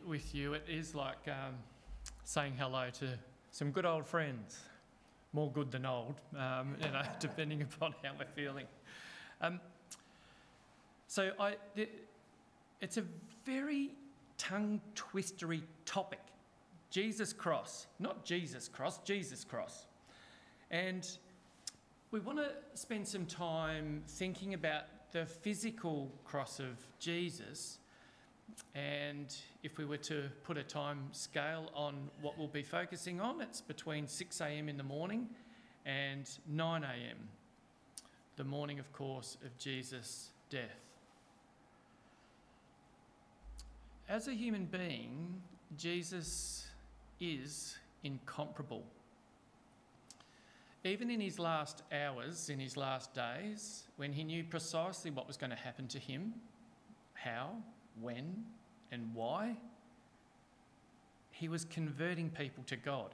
with you, it is like saying hello to some good old friends. More good than old, depending upon how we're feeling. It's a very tongue-twistery topic. Jesus cross, not Jesus cross, Jesus cross. And we want to spend some time thinking about the physical cross of Jesus. And if we were to put a time scale on what we'll be focusing on, it's between 6 a.m. in the morning and 9 a.m. The morning, of course, of Jesus' death. As a human being, Jesus is incomparable. Even in his last hours, in his last days, when he knew precisely what was going to happen to him, how, when, and why, he was converting people to God.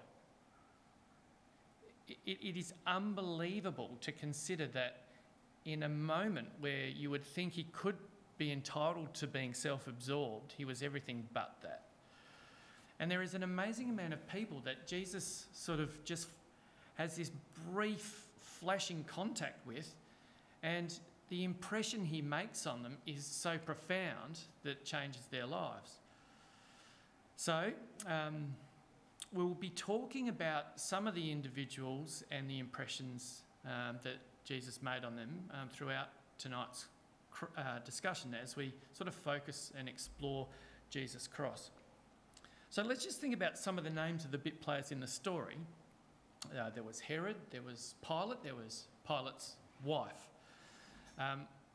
It is unbelievable to consider that in a moment where you would think he could be entitled to being self-absorbed, he was everything but that. And there is an amazing amount of people that Jesus sort of just has this brief flashing contact with, and the impression he makes on them is so profound that it changes their lives. So, we'll be talking about some of the individuals and the impressions that Jesus made on them throughout tonight's discussion as we sort of focus and explore Jesus' cross. So let's just think about some of the names of the bit players in the story. There was Herod, there was Pilate, there was Pilate's wife.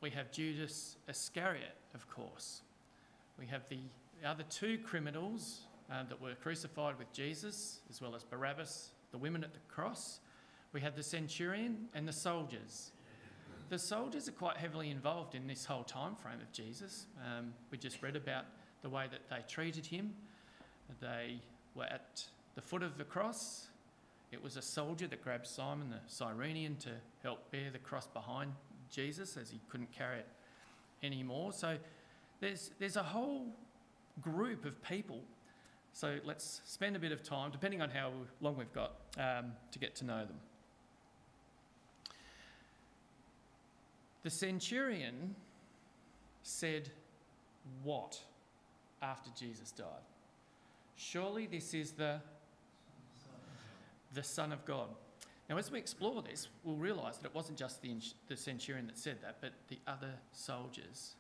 We have Judas Iscariot, of course. We have the other two criminals that were crucified with Jesus, as well as Barabbas, the women at the cross. We have the centurion and the soldiers. The soldiers are quite heavily involved in this whole time frame of Jesus. We just read about the way that they treated him. They were at the foot of the cross. It was a soldier that grabbed Simon the Cyrenian to help bear the cross behind Jesus as he couldn't carry it anymore. So there's a whole group of people. So let's spend a bit of time, depending on how long we've got, to get to know them. The centurion said what after Jesus died? Surely this is the Son of God. Now, as we explore this, we'll realise that it wasn't just the centurion that said that, but the other soldiers.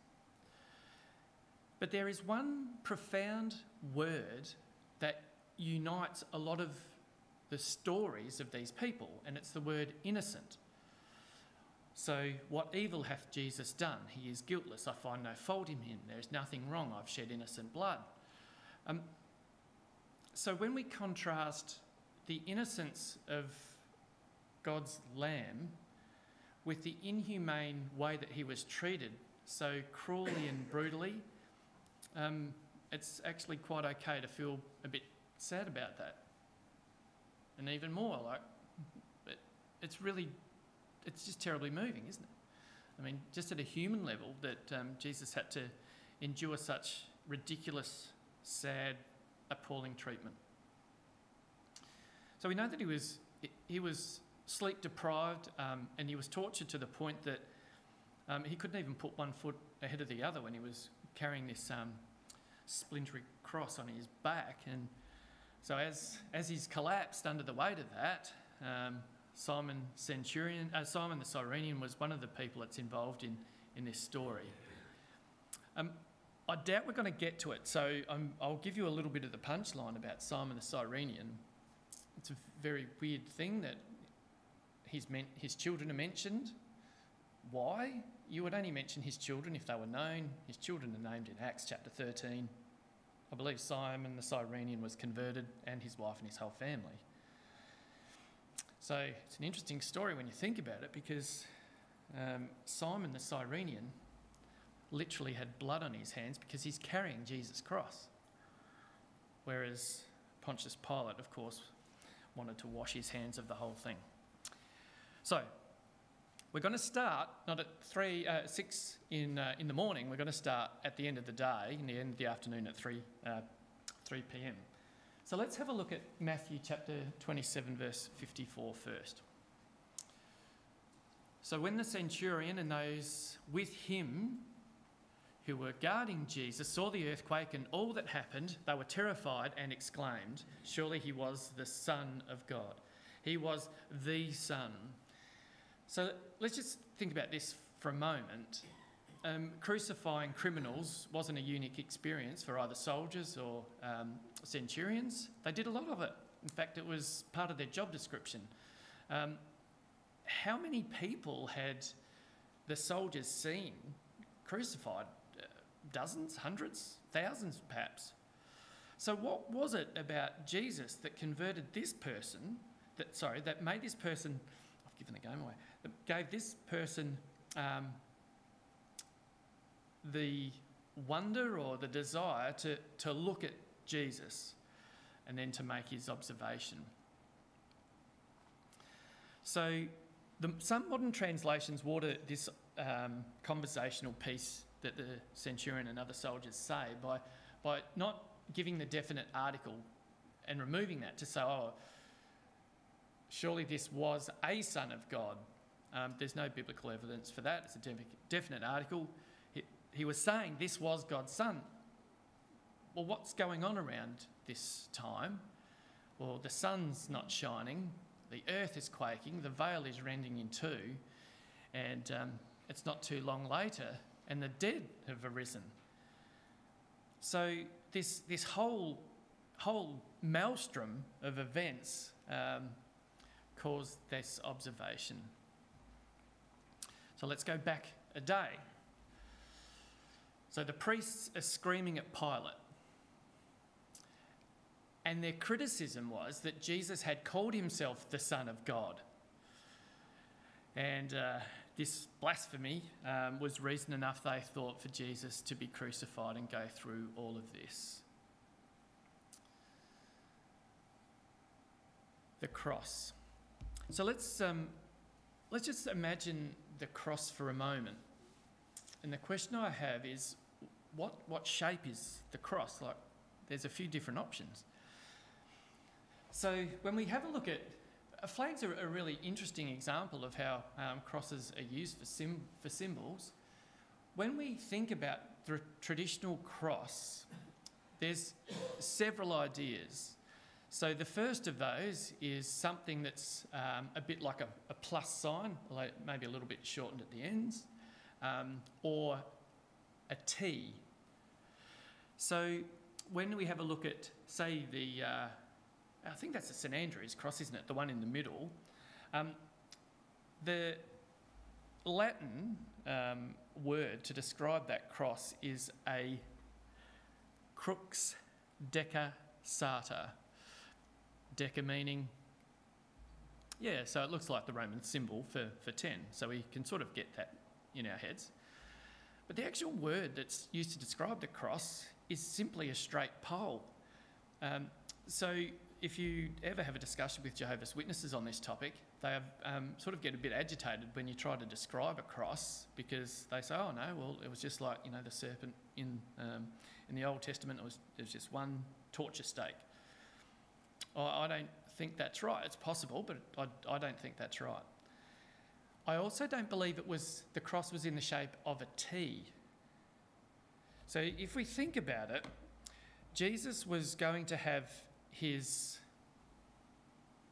But there is one profound word that unites a lot of the stories of these people, and it's the word innocent. So, what evil hath Jesus done? He is guiltless. I find no fault in him. There is nothing wrong. I've shed innocent blood. So when we contrast the innocence of God's Lamb with the inhumane way that he was treated so cruelly and brutally, it's actually quite okay to feel a bit sad about that. And even more, it's just terribly moving, isn't it? I mean, just at a human level, that Jesus had to endure such ridiculous, sad, appalling treatment. So we know that he was sleep deprived, and he was tortured to the point that he couldn't even put one foot ahead of the other when he was carrying this splintery cross on his back. And so as he's collapsed under the weight of that, Simon the Cyrenian was one of the people that's involved in this story. I doubt we're going to get to it, so I'll give you a little bit of the punchline about Simon the Cyrenian. It's a very weird thing that his children are mentioned. Why? You would only mention his children if they were known. His children are named in Acts chapter 13. I believe Simon the Cyrenian was converted, and his wife and his whole family. So it's an interesting story when you think about it, because Simon the Cyrenian literally had blood on his hands because he's carrying Jesus' cross. Whereas Pontius Pilate, of course, wanted to wash his hands of the whole thing. So we're going to start not at 6 in the morning. We're going to start at the end of the day, in the end of the afternoon at 3 3 p.m. So let's have a look at Matthew chapter 27, verse 54 first. So when the centurion and those with him who were guarding Jesus saw the earthquake and all that happened, they were terrified and exclaimed, "Surely he was the Son of God." He was the Son. So let's just think about this for a moment. Crucifying criminals wasn't a unique experience for either soldiers or centurions. They did a lot of it. In fact, it was part of their job description. How many people had the soldiers seen crucified? Dozens, hundreds, thousands perhaps. So what was it about Jesus that converted this person, that made this person, I've given the game away, that gave this person the wonder or the desire to look at Jesus and then to make his observation? So some modern translations water this conversational piece that the centurion and other soldiers say by not giving the definite article and removing that to say, oh, surely this was a son of God. There's no biblical evidence for that. It's a definite article. He was saying this was God's son. Well, what's going on around this time? Well, the sun's not shining, the earth is quaking, the veil is rending in two, and it's not too long later, and the dead have arisen. So this whole maelstrom of events caused this observation. So let's go back a day. So the priests are screaming at Pilate. And their criticism was that Jesus had called himself the Son of God. And this blasphemy was reason enough, they thought, for Jesus to be crucified and go through all of this. The cross. So let's just imagine the cross for a moment. And the question I have is, what shape is the cross? Like, there's a few different options. So when we have a look at flags, are a really interesting example of how crosses are used for symbols. When we think about the traditional cross, there's several ideas. So the first of those is something that's a bit like a plus sign, maybe a little bit shortened at the ends, or a T. So when we have a look at, say, I think that's the St Andrew's cross, isn't it? The one in the middle. The Latin word to describe that cross is a crux decussata. Deca meaning, so it looks like the Roman symbol for 10. So we can sort of get that in our heads. But the actual word that's used to describe the cross is simply a straight pole. So if you ever have a discussion with Jehovah's Witnesses on this topic, they sort of get a bit agitated when you try to describe a cross, because they say, oh no, well, it was just like, the serpent in the Old Testament, it was just one torture stake. I don't think that's right. It's possible, but I don't think that's right. I also don't believe the cross was in the shape of a T. So if we think about it, Jesus was going to have his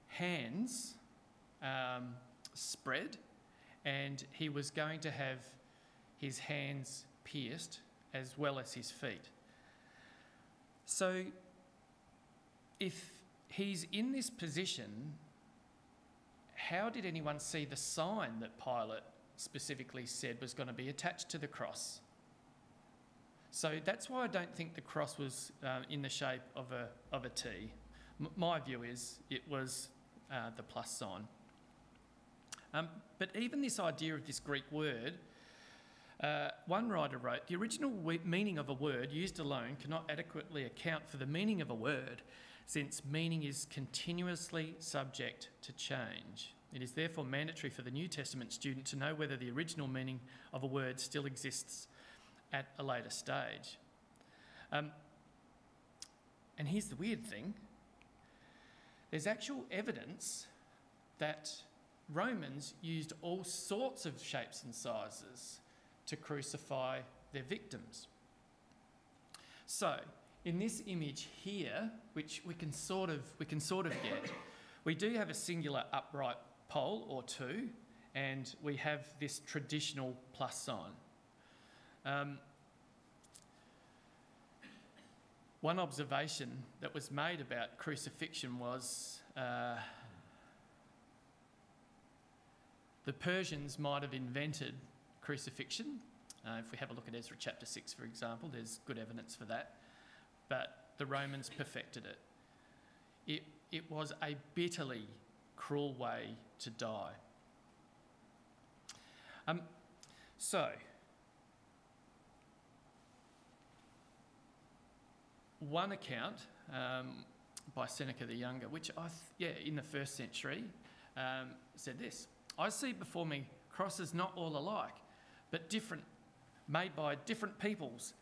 hands spread, and he was going to have his hands pierced as well as his feet. So if he's in this position, how did anyone see the sign that Pilate specifically said was going to be attached to the cross? So that's why I don't think the cross was in the shape of a T. My view is it was the plus sign. But even this idea of this Greek word, one writer wrote, the original meaning of a word used alone cannot adequately account for the meaning of a word, since meaning is continuously subject to change. It is therefore mandatory for the New Testament student to know whether the original meaning of a word still exists at a later stage. And here's the weird thing. There's actual evidence that Romans used all sorts of shapes and sizes to crucify their victims. So, in this image here, which we can sort of get, we do have a singular upright pole or two, and we have this traditional plus sign. One observation that was made about crucifixion was the Persians might have invented crucifixion. If we have a look at Ezra chapter 6, for example, there's good evidence for that. But the Romans perfected it. It was a bitterly cruel way to die. So, one account by Seneca the Younger, which in the 1st century, said this: "I see before me crosses not all alike, but different, made by different peoples.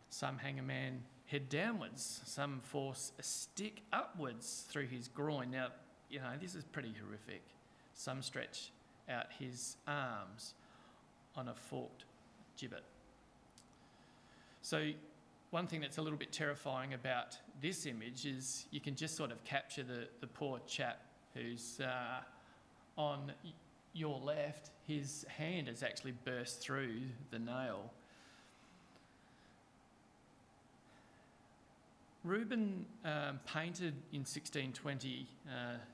Some hang a man head downwards, some force a stick upwards through his groin." Now, this is pretty horrific. Some stretch out his arms on a forked gibbet. So one thing that's a little bit terrifying about this image is you can just sort of capture the poor chap who's on your left. His hand has actually burst through the nail. Reuben painted in 1620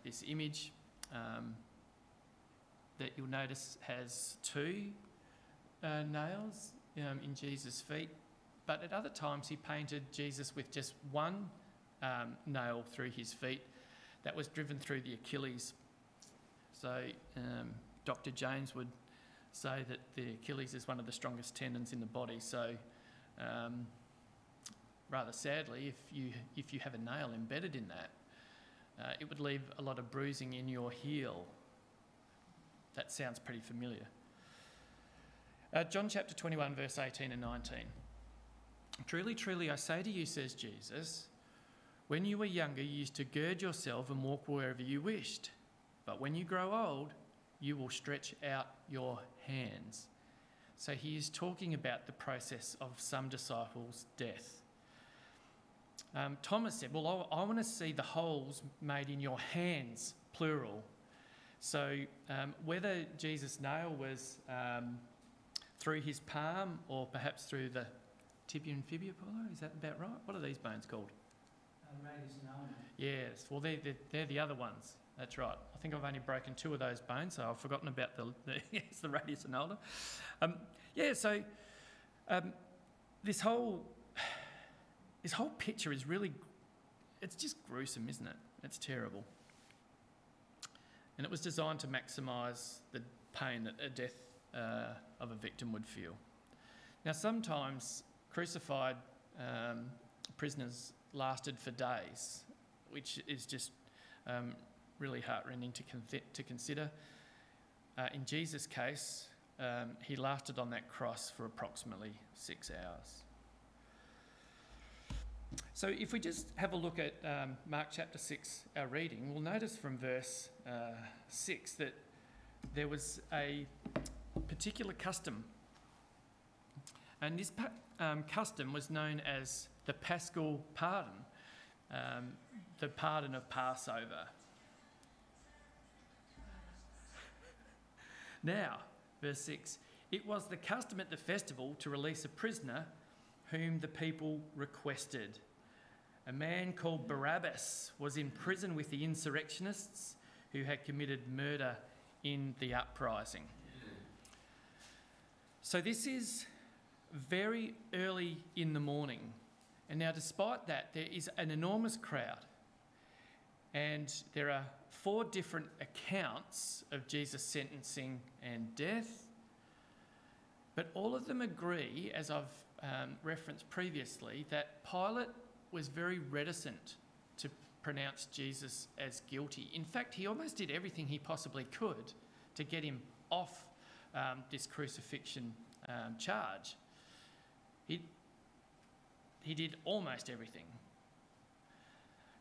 this image that you'll notice has two nails in Jesus' feet, but at other times he painted Jesus with just one nail through his feet that was driven through the Achilles. So Dr. James would say that the Achilles is one of the strongest tendons in the body. So rather sadly, if you have a nail embedded in that, it would leave a lot of bruising in your heel. That sounds pretty familiar. John chapter 21, verse 18 and 19. "Truly, truly, I say to you, says Jesus, when you were younger, you used to gird yourself and walk wherever you wished. But when you grow old, you will stretch out your hands." So he is talking about the process of some disciples' death. Thomas said, "Well, I want to see the holes made in your hands," plural. So whether Jesus' nail was through his palm or perhaps through the tibia and fibula, Paulo, is that about right? What are these bones called? Radius and ulna. Yes, well, they're the other ones. That's right. I think I've only broken two of those bones, so I've forgotten about the radius and ulna. So this whole picture is really, it's just gruesome, isn't it? It's terrible. And it was designed to maximise the pain that a death of a victim would feel. Now, sometimes crucified prisoners lasted for days, which is just really heartrending to consider. In Jesus' case, he lasted on that cross for approximately 6 hours. So if we just have a look at Mark chapter 6, our reading, we'll notice from verse 6 that there was a particular custom. And this custom was known as the Paschal pardon, the pardon of Passover. Now, verse 6, "It was the custom at the festival to release a prisoner whom the people requested. A man called Barabbas was in prison with the insurrectionists who had committed murder in the uprising." So this is very early in the morning. And now, despite that, there is an enormous crowd. And there are 4 different accounts of Jesus' sentencing and death. But all of them agree, as I've referenced previously, that Pilate was very reticent to pronounce Jesus as guilty. In fact, he almost did everything he possibly could to get him off this crucifixion charge. He did almost everything.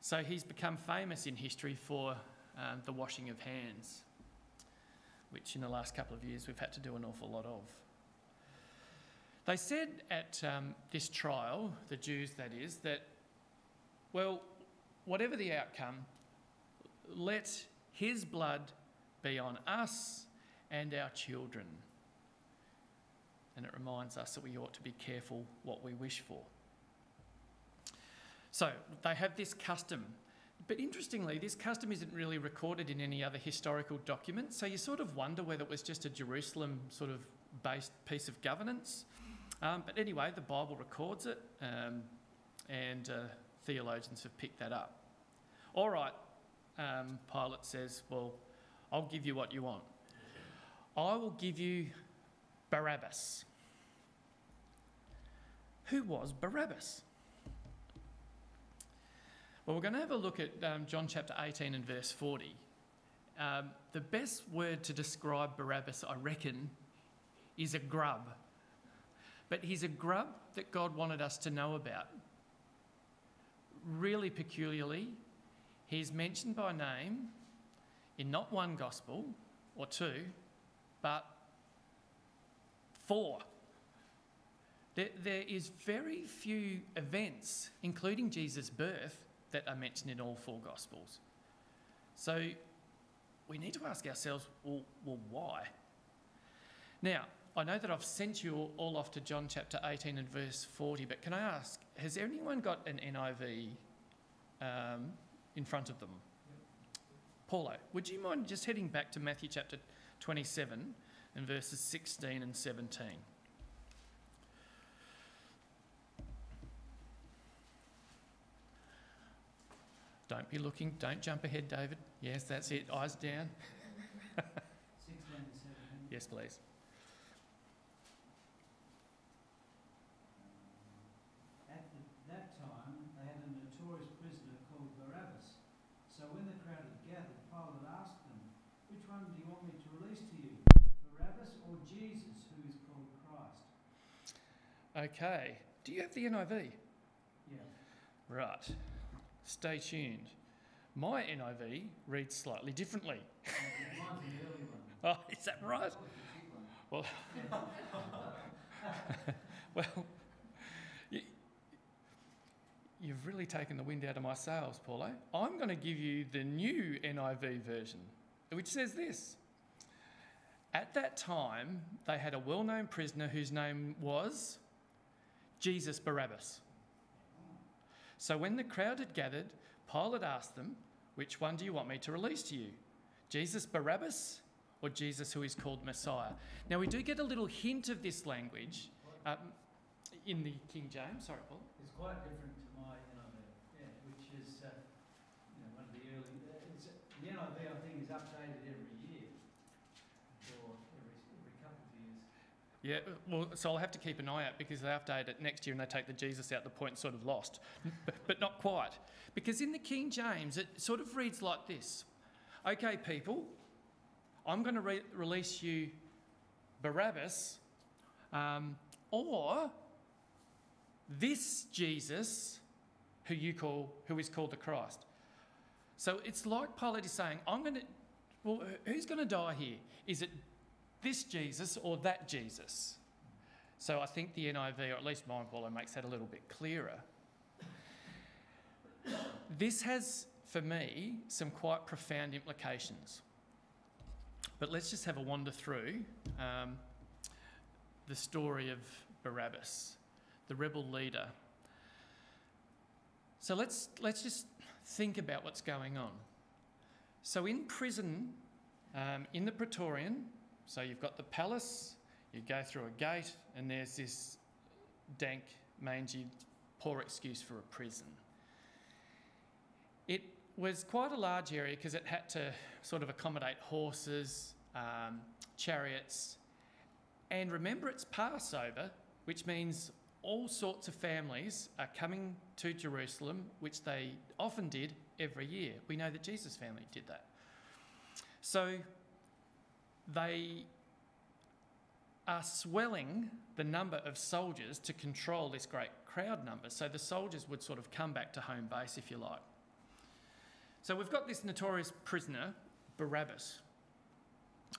So he's become famous in history for the washing of hands, which in the last couple of years we've had to do an awful lot of. They said at this trial, the Jews that is, that, well, whatever the outcome, let his blood be on us and our children. And it reminds us that we ought to be careful what we wish for. So they have this custom. But interestingly, this custom isn't really recorded in any other historical document. So you sort of wonder whether it was just a Jerusalem sort of based piece of governance. But anyway, the Bible records it, and theologians have picked that up. All right, Pilate says, well, I'll give you what you want. I will give you Barabbas. Who was Barabbas? Well, we're going to have a look at John chapter 18 and verse 40. The best word to describe Barabbas, I reckon, is a grub. But he's a grub that God wanted us to know about. Really peculiarly, he's mentioned by name in not one gospel or two, but 4. There is very few events, including Jesus' birth, that are mentioned in all 4 gospels. So we need to ask ourselves, well, why? Now, I know that I've sent you all off to John chapter 18 and verse 40, but can I ask, has anyone got an NIV in front of them? Paulo, would you mind just heading back to Matthew chapter 27 and verses 16 and 17? Don't be looking, don't jump ahead, David. Yes, that's it, eyes down. 16 to 17. Yes, please. At that time, they had a notorious prisoner called Barabbas. So when the crowd had gathered, Pilate asked them, which one do you want me to release to you, Barabbas or Jesus, who is called Christ? Okay, do you have the NIV? Yeah. Right, stay tuned. My NIV reads slightly differently. Mine's the early one. Oh, is that right? Well, well, you've really taken the wind out of my sails, Paulo. I'm going to give you the new NIV version, which says this. At that time, they had a well-known prisoner whose name was Jesus Barabbas. So when the crowd had gathered, Pilate asked them, which one do you want me to release to you? Jesus Barabbas or Jesus who is called Messiah? Now we do get a little hint of this language in the King James. Sorry, Paul. It's quite different to my NIV, which is one of the early... the NIV, I think, is updated every year or every couple of years. Yeah, well, so I'll have to keep an eye out because they update it next year and they take the Jesus out, the point sort of lost. but not quite. Because in the King James, it sort of reads like this. Okay, people, I'm going to release you Barabbas or this Jesus who is called the Christ. So it's like Pilate is saying, who's going to die here? Is it this Jesus or that Jesus? So I think the NIV, or at least mine, Paulo, makes that a little bit clearer. This has, for me, some quite profound implications. But let's just have a wander through the story of Barabbas, the rebel leader. So let's just think about what's going on. So in prison, in the Praetorian, so you've got the palace, you go through a gate, and there's this dank, mangy, poor excuse for a prison. It was quite a large area because it had to sort of accommodate horses, chariots, and remember it's Passover, which means all sorts of families are coming to Jerusalem, which they often did every year. We know that Jesus' family did that. So they are swelling the number of soldiers to control this great crowd number. So the soldiers would sort of come back to home base, if you like. So we've got this notorious prisoner, Barabbas.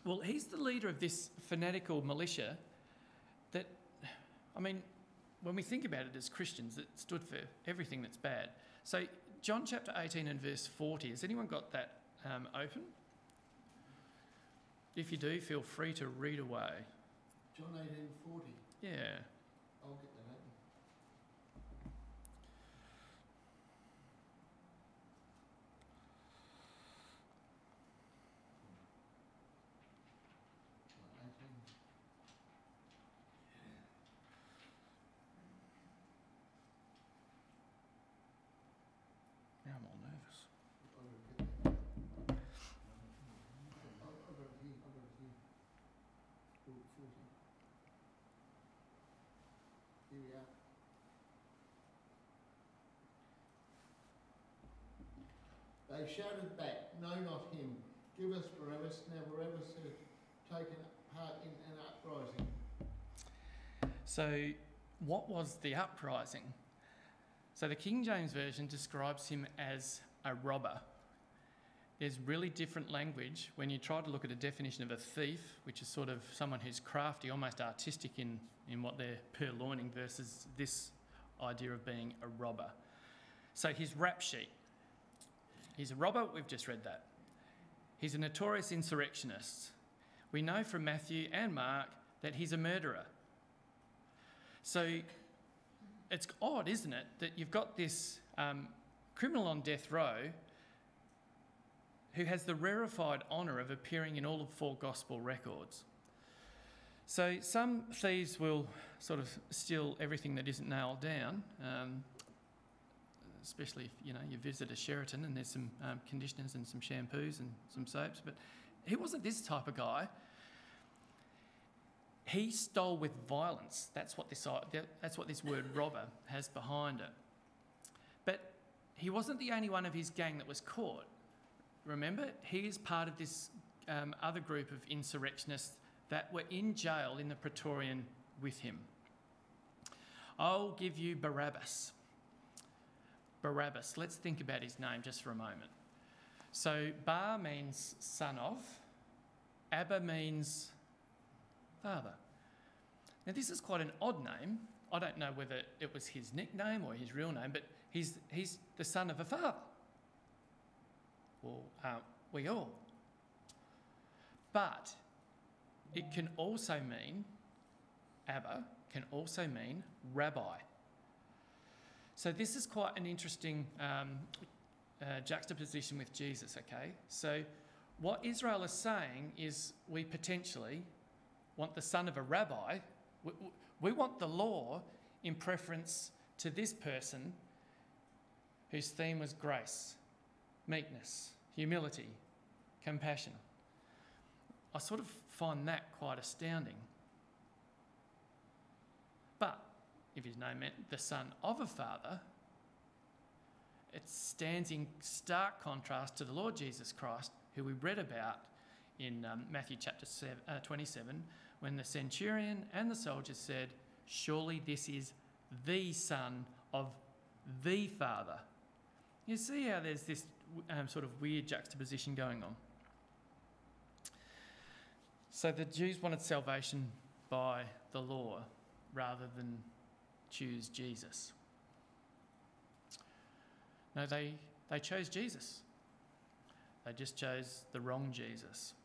Well, he's the leader of this fanatical militia that, I mean, when we think about it as Christians, it stood for everything that's bad. So John chapter 18 and verse 40, has anyone got that open? If you do, feel free to read away. John 18:40. Yeah. I'll get that open. Now I'm all nervous. Here we are. They shouted back, "No, not him. Give us Barabbas." Now Barabbas had taken part in an uprising. So what was the uprising? So the King James Version describes him as a robber. There's really different language when you try to look at a definition of a thief, which is sort of someone who's crafty, almost artistic in what they're purloining, versus this idea of being a robber. So his rap sheet. He's a robber, we've just read that. He's a notorious insurrectionist. We know from Matthew and Mark that he's a murderer. So it's odd, isn't it, that you've got this criminal on death row who has the rarefied honour of appearing in all of 4 gospel records. So some thieves will sort of steal everything that isn't nailed down, especially if you visit a Sheraton and there's some conditioners and some shampoos and some soaps. But he wasn't this type of guy. He stole with violence. That's what this word robber has behind it. But he wasn't the only one of his gang that was caught. Remember, he is part of this other group of insurrectionists that were in jail in the Praetorian with him. I'll give you Barabbas. Barabbas, let's think about his name just for a moment. So Bar means son of, Abba means father. Now this is quite an odd name. I don't know whether it was his nickname or his real name, but he's the son of a father. Well, aren't we all? But it can also mean, Abba can also mean rabbi. So this is quite an interesting juxtaposition with Jesus, okay? So what Israel is saying is we potentially want the son of a rabbi. We want the law in preference to this person whose theme was grace, meekness, humility, compassion. I sort of find that quite astounding. But if his name meant the son of a father, it stands in stark contrast to the Lord Jesus Christ, who we read about in Matthew chapter 27, when the centurion and the soldiers said, "Surely this is the son of the Father." You see how there's this sort of weird juxtaposition going on. So the Jews wanted salvation by the law rather than choose Jesus. No, they chose Jesus. They just chose the wrong Jesus.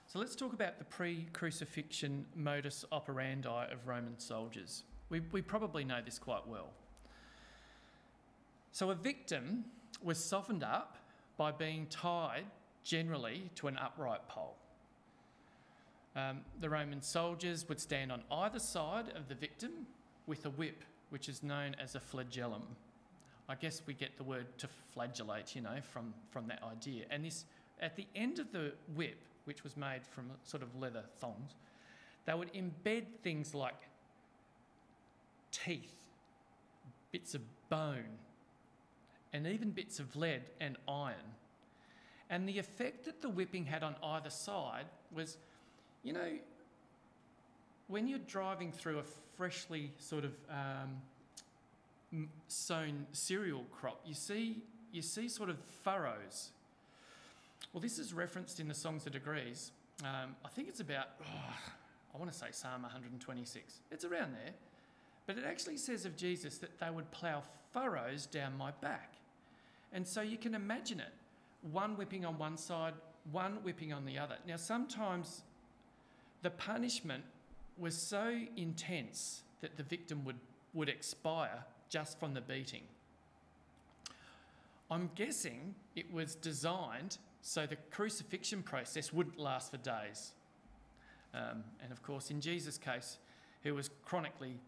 So let's talk about the pre-crucifixion modus operandi of Roman soldiers. We probably know this quite well. So a victim was softened up by being tied generally to an upright pole. The Roman soldiers would stand on either side of the victim with a whip, which is known as a flagellum. I guess we get the word to flagellate, from that idea. And this, at the end of the whip, which was made from sort of leather thongs, they would embed things like teeth, bits of bone, and even bits of lead and iron. And the effect that the whipping had on either side was, when you're driving through a freshly sort of sown cereal crop, you see, you see sort of furrows. Well, this is referenced in the Songs of Degrees. I think it's about, I want to say Psalm 126. It's around there. But it actually says of Jesus that they would plough furrows down my back. And so you can imagine it, one whipping on one side, one whipping on the other. Now, sometimes the punishment was so intense that the victim would expire just from the beating. I'm guessing it was designed so the crucifixion process wouldn't last for days. And of course, in Jesus' case, he was chronically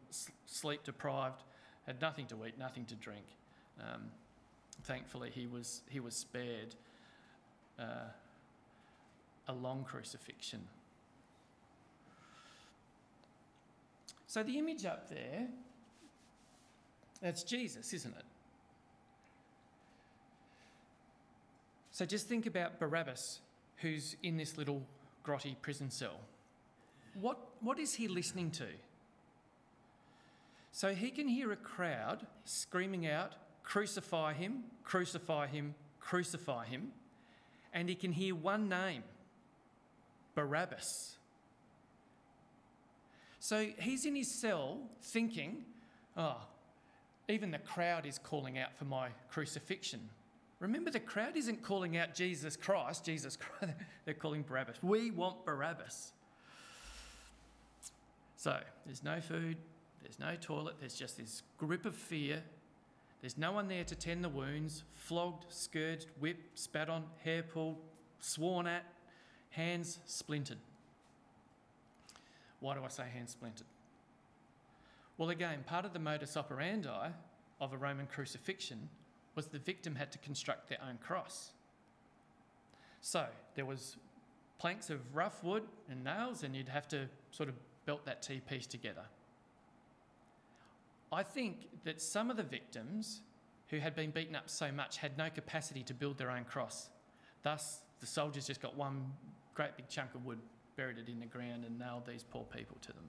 sleep deprived, had nothing to eat, nothing to drink. Thankfully, he was spared a long crucifixion. So the image up there, that's Jesus, isn't it? So just think about Barabbas, who's in this little grotty prison cell. What is he listening to? So he can hear a crowd screaming out, "Crucify him, crucify him, crucify him." And he can hear one name, Barabbas. So he's in his cell thinking, even the crowd is calling out for my crucifixion. Remember, the crowd isn't calling out Jesus Christ, they're calling Barabbas. We want Barabbas. So there's no food, there's no toilet, there's just this grip of fear. There's no one there to tend the wounds, flogged, scourged, whipped, spat on, hair pulled, sworn at, hands splintered. Why do I say hands splintered? Well, again, part of the modus operandi of a Roman crucifixion was the victim had to construct their own cross. So there was planks of rough wood and nails, and you'd have to sort of belt that T-piece together. I think that some of the victims who had been beaten up so much had no capacity to build their own cross. Thus, the soldiers just got one great big chunk of wood, buried it in the ground, and nailed these poor people to them.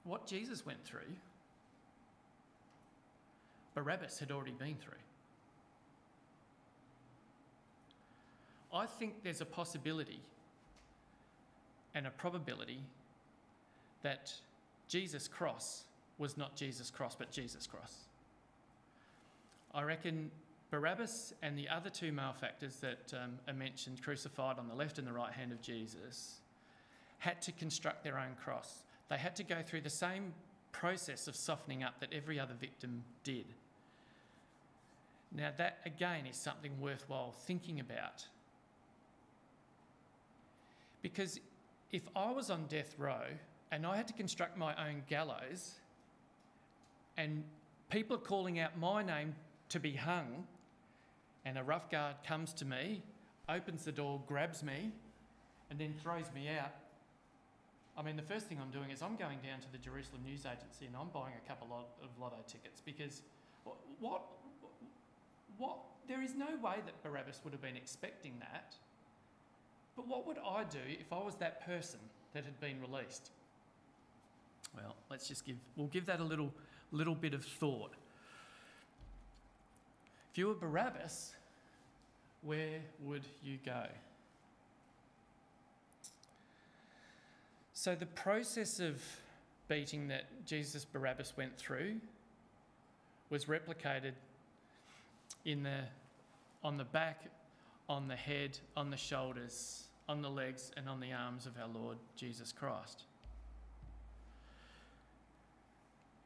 What Jesus went through, Barabbas had already been through. I think there's a possibility and a probability that Jesus' cross was not Jesus' cross, but Jesus' cross. I reckon Barabbas and the other two malefactors that are mentioned, crucified on the left and the right hand of Jesus, had to construct their own cross. They had to go through the same process of softening up that every other victim did. Now that, again, is something worthwhile thinking about. Because if I was on death row and I had to construct my own gallows and people are calling out my name to be hung, and a rough guard comes to me, opens the door, grabs me, and then throws me out, I mean, the first thing I'm doing is I'm going down to the Jerusalem News Agency and I'm buying a couple of lotto tickets, because there is no way that Barabbas would have been expecting that. But what would I do if I was that person that had been released? Well, we'll give that a little bit of thought. If you were Barabbas, where would you go? So the process of beating that Jesus Barabbas went through was replicated on the back, on the head, on the shoulders, on the legs, and on the arms of our Lord Jesus Christ.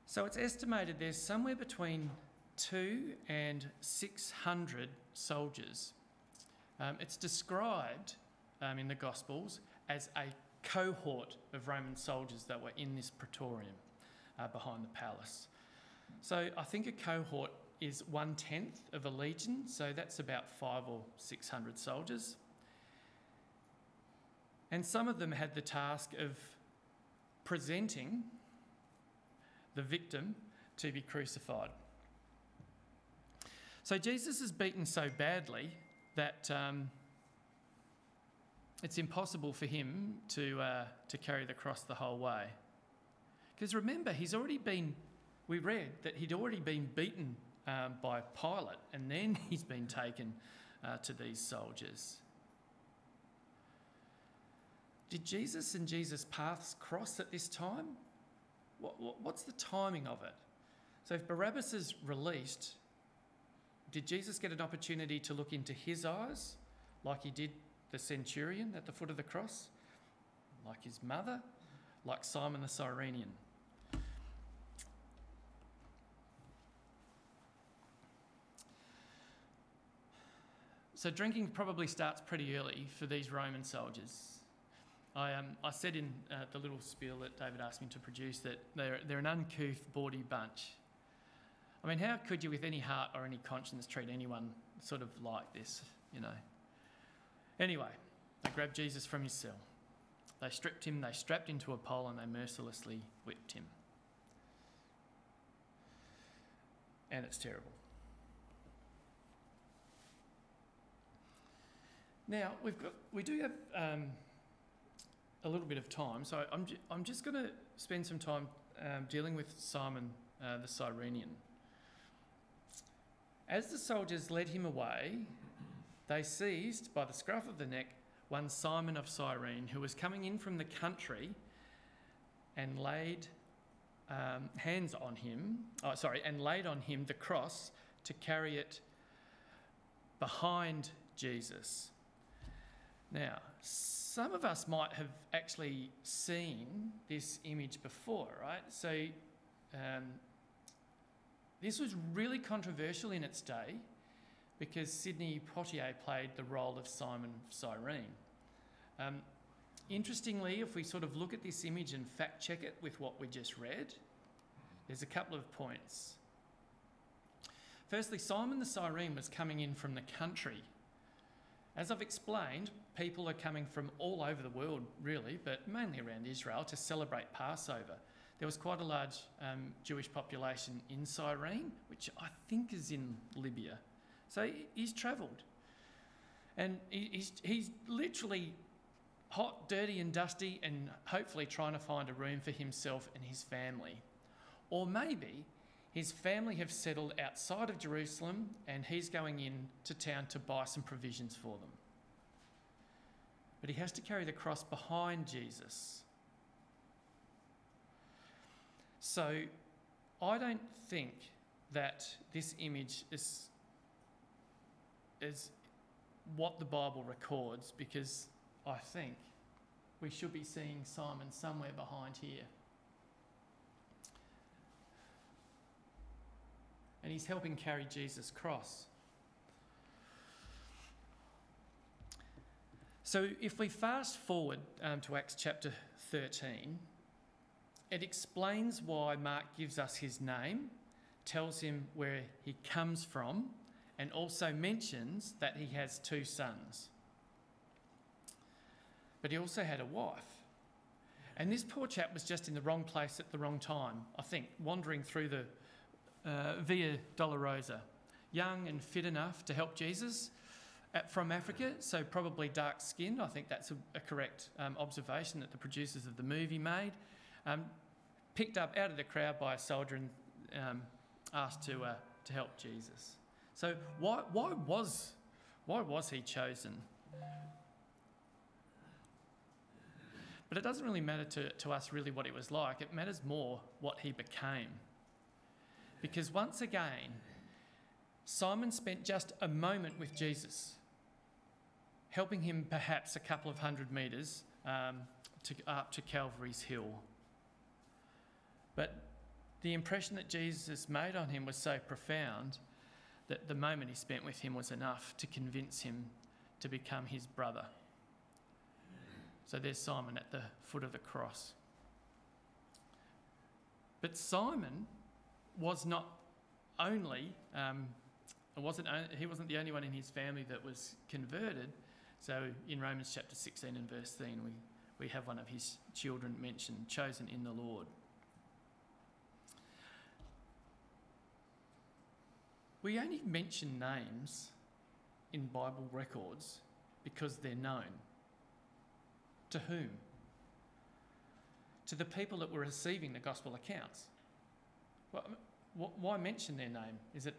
So it's estimated there's somewhere between 200 and 600 soldiers. It's described in the Gospels as a cohort of Roman soldiers that were in this praetorium behind the palace. So I think a cohort is 1/10 of a legion, so that's about 500 or 600 soldiers. And some of them had the task of presenting the victim to be crucified. So Jesus is beaten so badly that it's impossible for him to carry the cross the whole way. Because remember, we read that he'd already been beaten by Pilate, and then he's been taken to these soldiers. Did Jesus and Jesus' paths cross at this time? What's the timing of it? So if Barabbas is released, did Jesus get an opportunity to look into his eyes like he did the centurion at the foot of the cross? Like his mother? Like Simon the Cyrenian? So drinking probably starts pretty early for these Roman soldiers. I said in the little spiel that David asked me to produce that they're an uncouth, bawdy bunch. I mean, how could you with any heart or any conscience treat anyone sort of like this, you know? Anyway, they grabbed Jesus from his cell. They stripped him, they strapped him to a pole, and they mercilessly whipped him. And it's terrible. Now, we do have a little bit of time, so I'm just going to spend some time dealing with Simon the Cyrenian. As the soldiers led him away, they seized by the scruff of the neck one Simon of Cyrene, who was coming in from the country, and laid and laid on him the cross to carry it behind Jesus. Now, some of us might have actually seen this image before, right? So this was really controversial in its day because Sidney Poitier played the role of Simon of Cyrene. Interestingly, if we sort of look at this image and fact check it with what we just read, there's a couple of points. Firstly, Simon the Cyrene was coming in from the country. As I've explained, people are coming from all over the world, really, but mainly around Israel, to celebrate Passover. There was quite a large Jewish population in Cyrene, which I think is in Libya. So he's travelled. And he's literally hot, dirty and dusty, and hopefully trying to find a room for himself and his family. Or maybe his family have settled outside of Jerusalem and he's going into town to buy some provisions for them. But he has to carry the cross behind Jesus. So I don't think that this image is what the Bible records, because I think we should be seeing Simon somewhere behind here. And he's helping carry Jesus' cross. So if we fast forward to Acts chapter 13, it explains why Mark gives us his name, tells him where he comes from, and also mentions that he has 2 sons. But he also had a wife. And this poor chap was just in the wrong place at the wrong time, I think, wandering through the Via Dolorosa, young and fit enough to help Jesus from Africa, so probably dark-skinned. I think that's a correct observation that the producers of the movie made. Picked up out of the crowd by a soldier and asked to help Jesus. So why was he chosen? But it doesn't really matter to us really what he was like. It matters more what he became. Because once again, Simon spent just a moment with Jesus, helping him perhaps a couple of 100 metres up to Calvary's Hill. But the impression that Jesus made on him was so profound that the moment he spent with him was enough to convince him to become his brother. So there's Simon at the foot of the cross. But Simon was not only, he wasn't the only one in his family that was converted. So in Romans chapter 16 and verse 13, we have one of his children mentioned, chosen in the Lord. We only mention names in Bible records because they're known. To whom? To the people that were receiving the gospel accounts. Why mention their name? Is it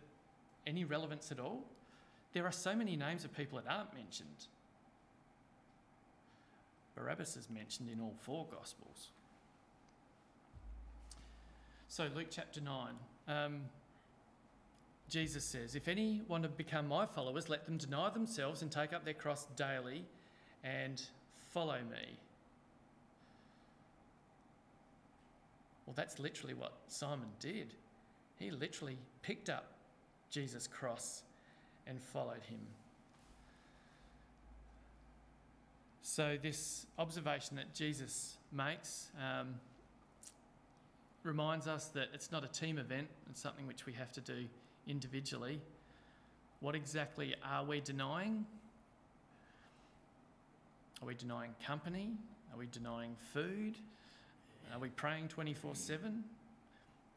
any relevance at all? There are so many names of people that aren't mentioned. Barabbas is mentioned in all 4 Gospels. So Luke chapter 9, Jesus says, if any want to become my followers, let them deny themselves and take up their cross daily and follow me. Well, that's literally what Simon did. He literally picked up Jesus' cross and followed him. So this observation that Jesus makes reminds us that it's not a team event, it's something which we have to do individually. What exactly are we denying? Are we denying company? Are we denying food? Are we praying 24/7?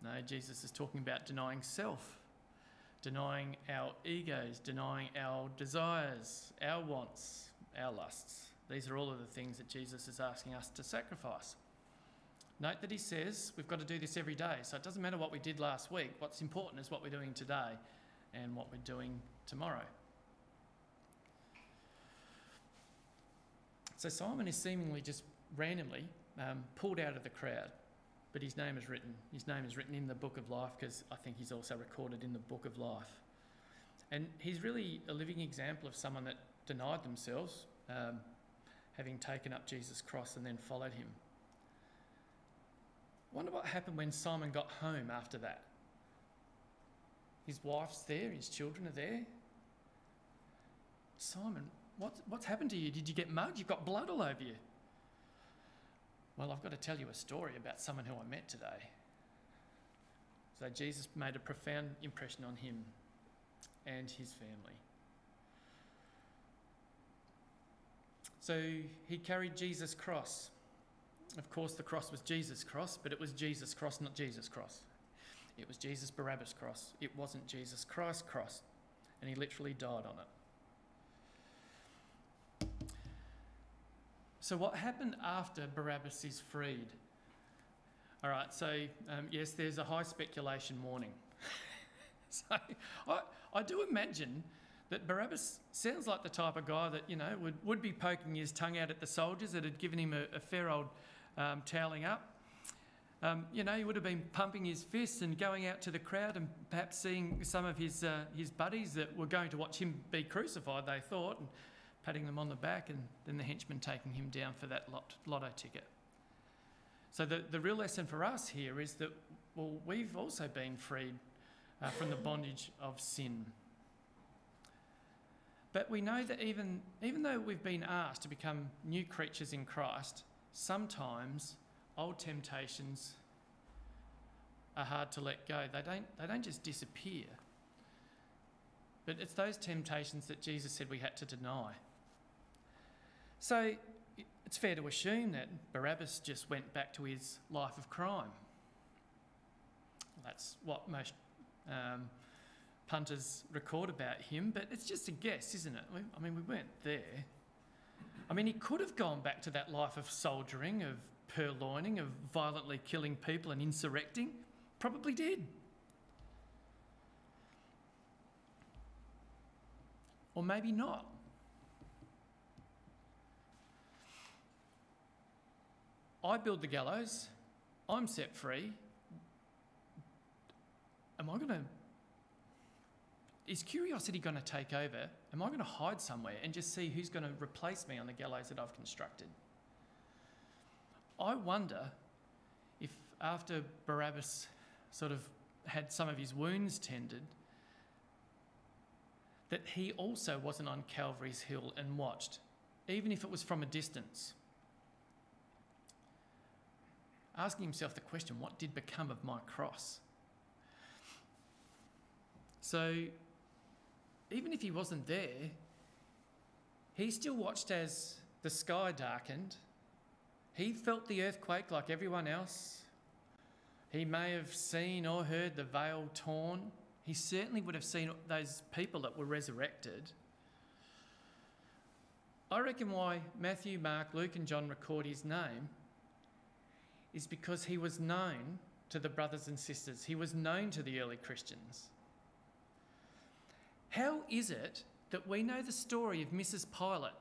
No, Jesus is talking about denying self, denying our egos, denying our desires, our wants, our lusts. These are all of the things that Jesus is asking us to sacrifice. Note that he says we've got to do this every day. So it doesn't matter what we did last week. What's important is what we're doing today and what we're doing tomorrow. So Simon is seemingly just randomly pulled out of the crowd, but his name is written. His name is written in the book of life because I think he's also recorded in the book of life. And he's really a living example of someone that denied themselves, having taken up Jesus' cross and then followed him. I wonder what happened when Simon got home after that. His wife's there, his children are there. Simon, what's happened to you? Did you get mugged? You've got blood all over you. Well, I've got to tell you a story about someone who I met today. So Jesus made a profound impression on him and his family. So he carried Jesus' cross. Of course, the cross was Jesus' cross, but it was Jesus' cross, not Jesus' cross. It was Jesus Barabbas' cross. It wasn't Jesus Christ's cross. And he literally died on it. So what happened after Barabbas is freed? All right, so yes, there's a high speculation warning. So I do imagine that Barabbas sounds like the type of guy that, would be poking his tongue out at the soldiers that had given him a fair old toweling up. He would have been pumping his fists and going out to the crowd and perhaps seeing some of his buddies that were going to watch him be crucified, they thought, and patting them on the back, and then the henchman taking him down for that lotto ticket. So the real lesson for us here is that, well, we've also been freed from the bondage of sin. But we know that even though we've been asked to become new creatures in Christ, sometimes old temptations are hard to let go. They don't just disappear. But it's those temptations that Jesus said we had to deny. So it's fair to assume that Barabbas just went back to his life of crime. That's what most punters record about him, but it's just a guess, isn't it? We weren't there. He could have gone back to that life of soldiering, of purloining, of violently killing people and insurrecting. Probably did. Or maybe not. I build the gallows. I'm set free. Is curiosity going to take over? Am I going to hide somewhere and just see who's going to replace me on the gallows that I've constructed? I wonder if after Barabbas sort of had some of his wounds tended, that he also wasn't on Calvary's hill and watched, even if it was from a distance, asking himself the question, what did become of my cross? So even if he wasn't there, he still watched as the sky darkened. He felt the earthquake like everyone else. He may have seen or heard the veil torn. He certainly would have seen those people that were resurrected. I reckon why Matthew, Mark, Luke and John record his name is because he was known to the brothers and sisters. He was known to the early Christians. How is it that we know the story of Mrs. Pilate,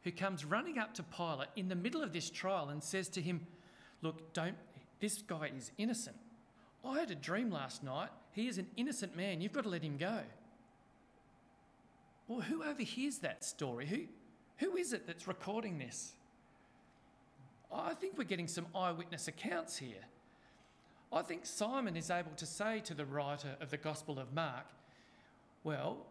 who comes running up to Pilate in the middle of this trial and says to him, look, this guy is innocent. I had a dream last night. He is an innocent man. You've got to let him go. Well, who overhears that story? Who is it that's recording this? I think we're getting some eyewitness accounts here. I think Simon is able to say to the writer of the Gospel of Mark, well,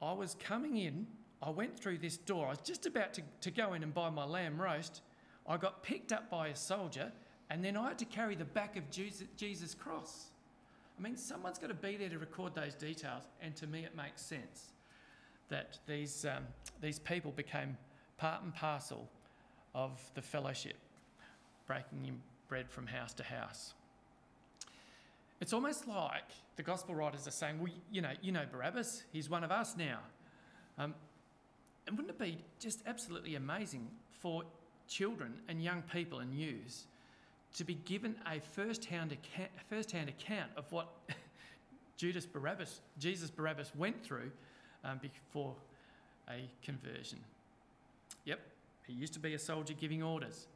I was coming in, I went through this door, I was just about to go in and buy my lamb roast, I got picked up by a soldier, and then I had to carry the back of Jesus' cross. I mean, someone's got to be there to record those details, and to me it makes sense that these people became part and parcel of the fellowship, breaking in bread from house to house. It's almost like the gospel writers are saying, well, you know Barabbas, he's one of us now. And wouldn't it be just absolutely amazing for children and young people and youths to be given a first-hand account of what Jesus Barabbas went through before a conversion? Yep, he used to be a soldier giving orders,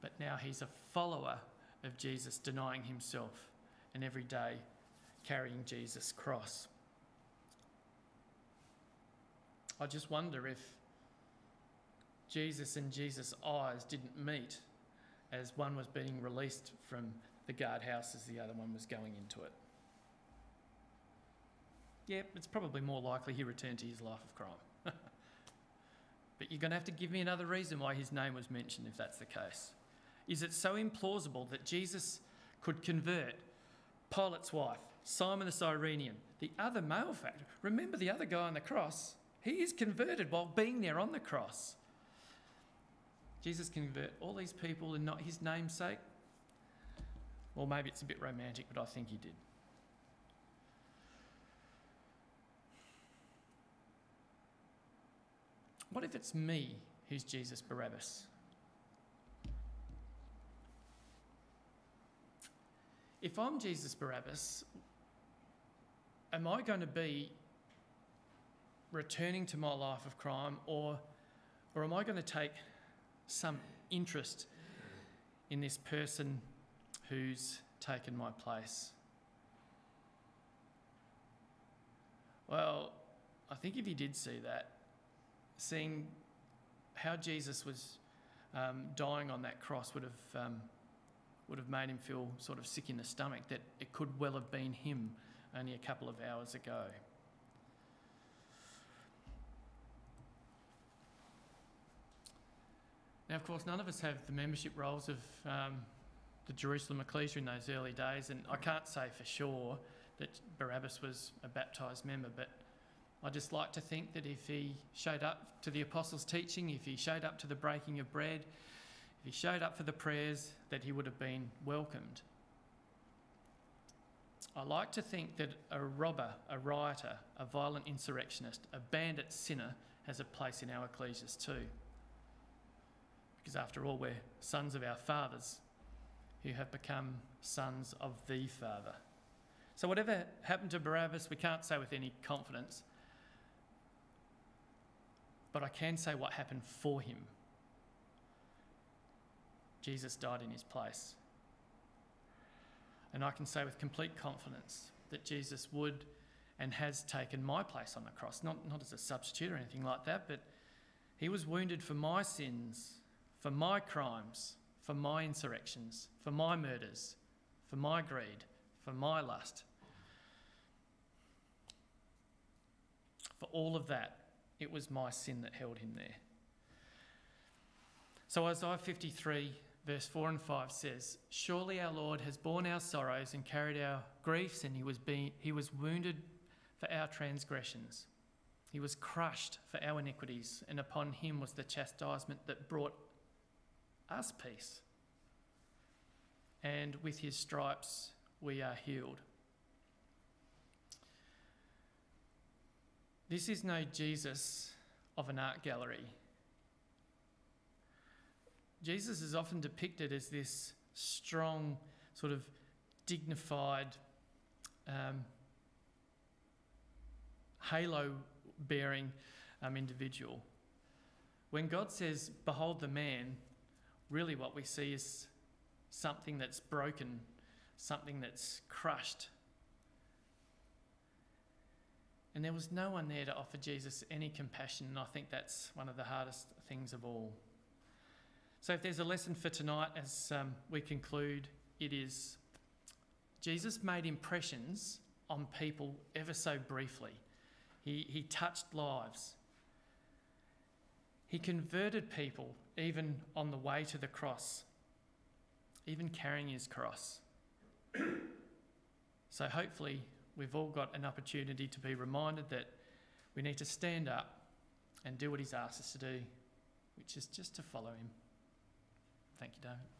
but now he's a follower of Jesus, denying himself and every day carrying Jesus' cross. I just wonder if Jesus and Jesus' eyes didn't meet as one was being released from the guardhouse as the other one was going into it. Yeah, it's probably more likely he returned to his life of crime. But you're going to have to give me another reason why his name was mentioned if that's the case. Is it so implausible that Jesus could convert Pilate's wife, Simon the Cyrenian, the other malefactor? Remember the other guy on the cross? He is converted while being there on the cross. Jesus convert all these people in not his name's sake? Or maybe it's a bit romantic, but I think he did. What if it's me who's Jesus Barabbas? If I'm Jesus Barabbas, am I going to be returning to my life of crime, or am I going to take some interest in this person who's taken my place? Well, I think if you did see that, seeing how Jesus was dying on that cross would have made him feel sort of sick in the stomach, that it could well have been him only a couple of hours ago. Now, of course, none of us have the membership rolls of the Jerusalem Ecclesia in those early days, and I can't say for sure that Barabbas was a baptised member, but I just like to think that if he showed up to the apostles' teaching, if he showed up to the breaking of bread, if he showed up for the prayers, that he would have been welcomed. I like to think that a robber, a rioter, a violent insurrectionist, a bandit sinner has a place in our ecclesias too. Because after all, we're sons of our fathers who have become sons of the Father. So whatever happened to Barabbas, we can't say with any confidence. But I can say what happened for him. Jesus died in his place. And I can say with complete confidence that Jesus would and has taken my place on the cross, not as a substitute or anything like that, but he was wounded for my sins, for my crimes, for my insurrections, for my murders, for my greed, for my lust. For all of that, it was my sin that held him there. So Isaiah 53 verse 4 and 5 says, "Surely our Lord has borne our sorrows and carried our griefs, and he was wounded for our transgressions. He was crushed for our iniquities, and upon him was the chastisement that brought us peace. And with his stripes we are healed." This is no Jesus of an art gallery. Jesus is often depicted as this strong, sort of dignified, halo-bearing individual. When God says, "Behold the man," really what we see is something that's broken, something that's crushed. And there was no one there to offer Jesus any compassion, and I think that's one of the hardest things of all. So if there's a lesson for tonight as we conclude, it is Jesus made impressions on people ever so briefly. He touched lives. He converted people even on the way to the cross, even carrying his cross. So hopefully we've all got an opportunity to be reminded that we need to stand up and do what he's asked us to do, which is just to follow him. Thank you, David.